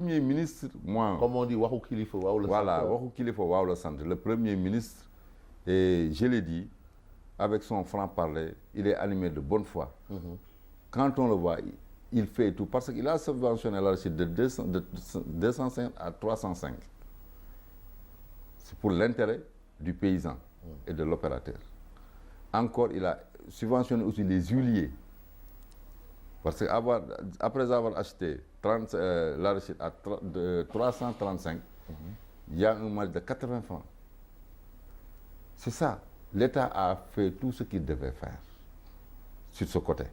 Premier ministre, moi... Comme on dit, Wahou Kilifo, Wahou le Voilà, centre. Wahou Kilifo, Wahou le centre. Le Premier ministre, et je l'ai dit, avec son franc-parler, il est animé de bonne foi. Quand on le voit, il fait tout. Parce qu'il a subventionné l'arachide de 205 à 305. C'est pour l'intérêt du paysan et de l'opérateur. Encore, il a subventionné aussi les huiliers. Parce qu'après avoir acheté l'arachide à 335, il y a un marge de 80 francs. C'est ça. L'État a fait tout ce qu'il devait faire sur ce côté.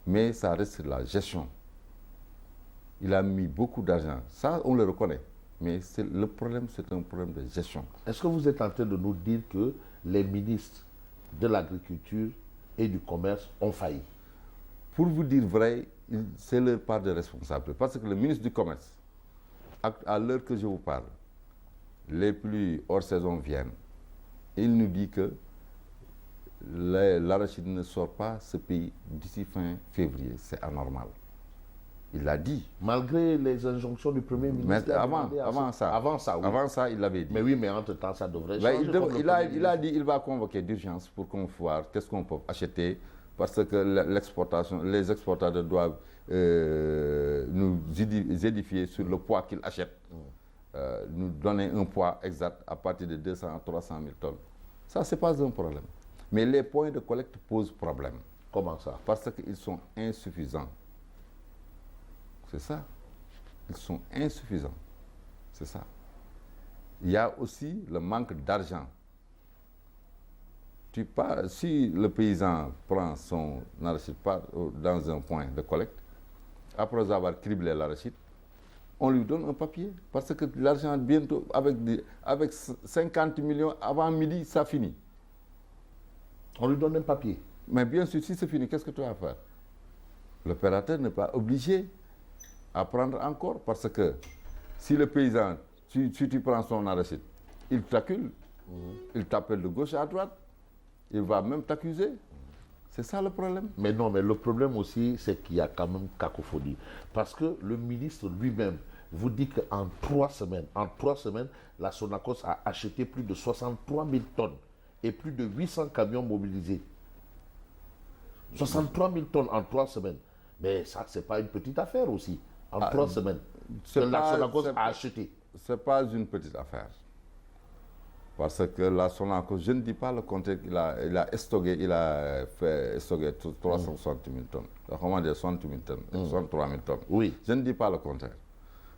Mais ça reste la gestion. Il a mis beaucoup d'argent. Ça, on le reconnaît. Mais le problème, c'est un problème de gestion. Est-ce que vous êtes en train de nous dire que les ministres de l'agriculture et du commerce ont failli? Pour vous dire vrai, c'est leur part de responsabilité. Parce que le ministre du Commerce, à l'heure que je vous parle, les pluies hors saison viennent. Il nous dit que l'arachide ne sort pas ce pays d'ici fin février. C'est anormal. Il l'a dit. Malgré les injonctions du Premier ministre. Mais avant ça, il l'avait dit. Mais oui, mais entre-temps, ça devrait changer. Il a dit qu'il va convoquer d'urgence pour qu'on voit qu'est-ce qu'on peut acheter, parce que les exportateurs doivent nous édifier sur le poids qu'ils achètent, nous donner un poids exact à partir de 200 à 300 000 tonnes. Ça, ce n'est pas un problème. Mais les points de collecte posent problème. Comment ça? Parce qu'ils sont insuffisants. C'est ça. Ils sont insuffisants. C'est ça. Il y a aussi le manque d'argent. Si le paysan prend son arachide dans un point de collecte, après avoir criblé l'arachide, on lui donne un papier. Parce que l'argent, bientôt, avec 50 millions, avant midi, ça finit. On lui donne un papier. Mais bien sûr, si c'est fini, qu'est-ce que tu vas faire? L'opérateur n'est pas obligé à prendre encore, parce que si le paysan, si tu prends son arachide, il t'accule, il t'appelle de gauche à droite, il va même t'accuser. C'est ça le problème. Mais non, mais le problème aussi, c'est qu'il y a quand même cacophonie. Parce que le ministre lui-même vous dit qu'en 3 semaines, la Sonacos a acheté plus de 63 000 tonnes et plus de 800 camions mobilisés. 63 000 tonnes en 3 semaines. Mais ça, ce n'est pas une petite affaire aussi. En 3 semaines, la Sonacos a acheté. Ce n'est pas une petite affaire. Parce que la Sonacos, je ne dis pas le contraire, il a fait stocker 360 000 tonnes. Comment dire 60 000 tonnes, 63 000 tonnes. Oui. Je ne dis pas le contraire.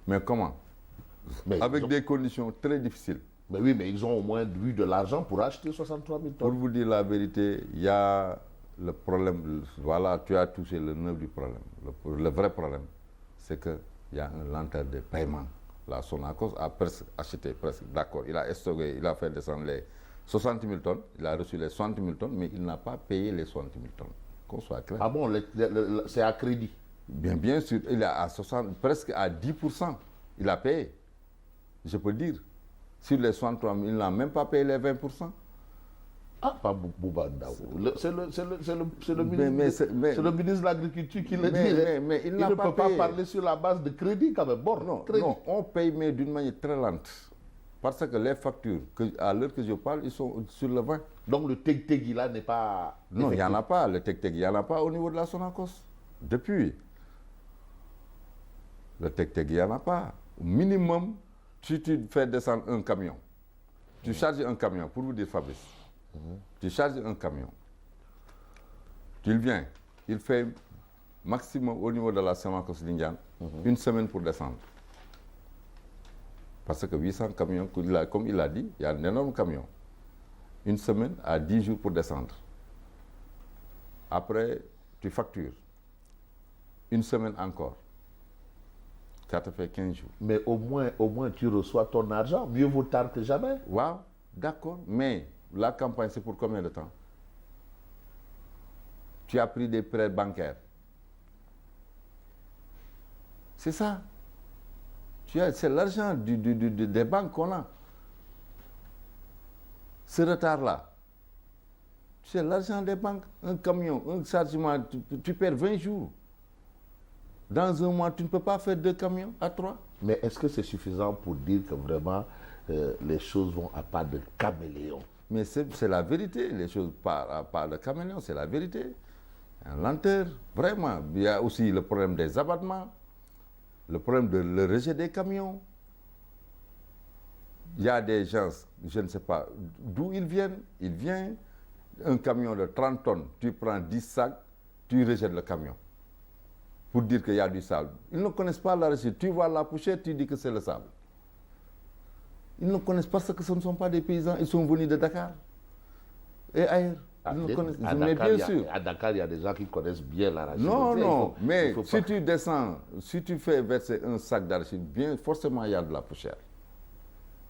Mais comment? Avec des conditions très difficiles. Mais oui, mais ils ont au moins eu de l'argent pour acheter 63 000 tonnes. Pour vous dire la vérité, il y a le problème. Voilà, tu as touché le nœud du problème. Le vrai problème, c'est qu'il y a un lenteur de paiement. La Sonacos a acheté presque, d'accord, il a stocké, il a fait descendre les 60 000 tonnes, il a reçu les 60 000 tonnes, mais il n'a pas payé les 60 000 tonnes. Qu'on soit clair. Ah bon, c'est à crédit? Bien sûr, il est à presque à 10%. Il a payé. Je peux dire. Sur les 63 000, il n'a même pas payé les 20%. Ah, pas Bouba Ndao. C'est le ministre de l'Agriculture qui le dit. Mais il ne peut pas payé. Parler sur la base de crédit quand même. Bon, non, crédit. Non, on paye mais d'une manière très lente. Parce que les factures, à l'heure que je parle, ils sont sur le vin. Donc le Tegtegui là n'est pas... Non, il n'y en a pas. Le Tegtegui, il n'y en a pas au niveau de la Sonacos. Depuis. Le Tegtegui, il n'y en a pas. Au minimum, si tu fais descendre un camion, tu charges un camion, pour vous dire Fabrice, tu charges un camion, tu viens, il fait maximum au niveau de la Sonacos d'Indiane, une semaine pour descendre. Parce que 800 camions, comme il a dit, il y a un énorme camion. Une semaine à 10 jours pour descendre. Après, tu factures. Une semaine encore. Ça te fait 15 jours. Mais au moins tu reçois ton argent. Mieux vaut tard que jamais. Wow, d'accord. Mais la campagne, c'est pour combien de temps? Tu as pris des prêts bancaires. C'est ça. C'est l'argent des banques qu'on a. Ce retard-là, c'est l'argent des banques. Un camion, un chargement, tu perds 20 jours. Dans un mois, tu ne peux pas faire 2 camions à 3. Mais est-ce que c'est suffisant pour dire que vraiment les choses vont à pas de caméléon? Mais c'est la vérité, les choses à pas de caméléon, c'est la vérité. En lenteur, vraiment. Il y a aussi le problème des abattements, le problème de le rejet des camions. Il y a des gens, je ne sais pas d'où ils viennent. Ils viennent, un camion de 30 tonnes, tu prends 10 sacs, tu rejettes le camion. Pour dire qu'il y a du sable. Ils ne connaissent pas l'arachide. Tu vois la poussière, tu dis que c'est le sable. Ils ne connaissent pas parce que ce ne sont pas des paysans. Ils sont venus de Dakar et ailleurs. Mais bien sûr. À Dakar, il y a des gens qui connaissent bien l'arachide. Non, mais si tu descends, si tu fais verser un sac d'arachide, bien forcément il y a de la poussière.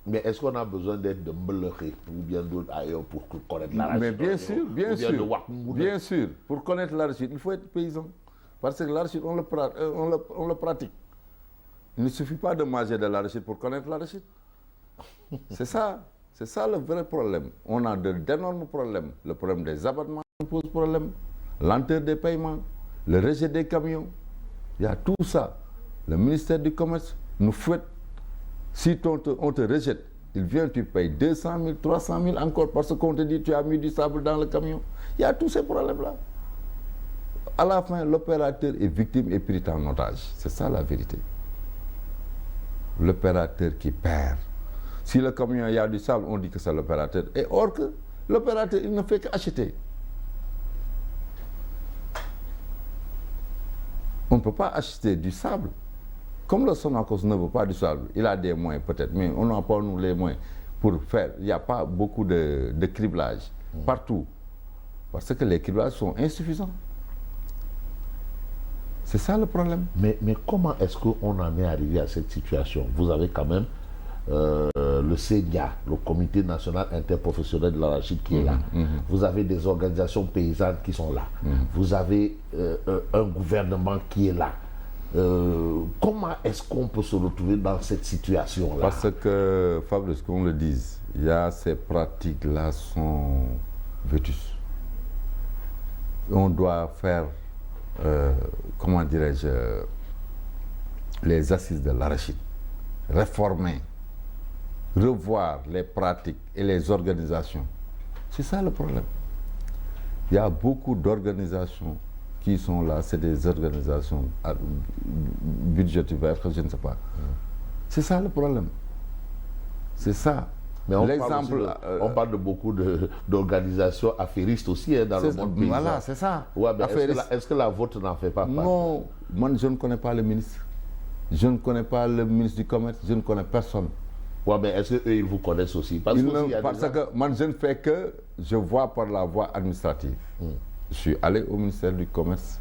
Mais est-ce qu'on a besoin d'être de Mbeleré ou bien d'autres ailleurs pour connaître l'arachide? Mais bien sûr, bien sûr. Pour connaître l'arachide, il faut être paysan. Parce que l'arachide, on le pratique. Il ne suffit pas de manger de l'arachide pour connaître l'arachide. C'est ça le vrai problème. On a d'énormes problèmes. Le problème des abattements pose problème, lenteur des paiements, le rejet des camions. Il y a tout ça. Le ministère du Commerce nous fouette. Si on te rejette, il vient, tu payes 200 000, 300 000 encore parce qu'on te dit tu as mis du sable dans le camion. Il y a tous ces problèmes-là. À la fin, l'opérateur est victime et pris en otage. C'est ça la vérité. L'opérateur qui perd. Si le camion, il y a du sable, on dit que c'est l'opérateur. Et or que l'opérateur, il ne fait qu'acheter. On ne peut pas acheter du sable. Comme le Sonacos ne veut pas du sable, il a des moyens peut-être, mais on n'a pas nous les moyens pour faire. Il n'y a pas beaucoup de criblage partout. Parce que les criblages sont insuffisants. C'est ça le problème. Mais comment est-ce qu'on en est arrivé à cette situation? Vous avez quand même le CENIA, le Comité national interprofessionnel de l'arachide qui est là. Vous avez des organisations paysannes qui sont là. Vous avez un gouvernement qui est là. Comment est-ce qu'on peut se retrouver dans cette situation-là? Parce que, Fabrice, qu'on le dise, il y a ces pratiques-là sont vétustes. On doit faire, comment dirais-je, les assises de l'arachide, réformer, revoir les pratiques et les organisations. C'est ça le problème. Il y a beaucoup d'organisations qui sont là, c'est des organisations budgétaires, je ne sais pas. C'est ça le problème. C'est ça. Mais on parle de beaucoup d'organisations affairistes aussi dans le monde paysan. Voilà, c'est ça. Ouais, est-ce que la vôtre n'en fait pas partie? Non, moi je ne connais pas le ministre. Je ne connais pas le ministre du Commerce, je ne connais personne. Ouais, mais est-ce qu'eux, ils vous connaissent aussi? Parce que moi, je ne fais que, je vois par la voie administrative. Je suis allé au ministère du Commerce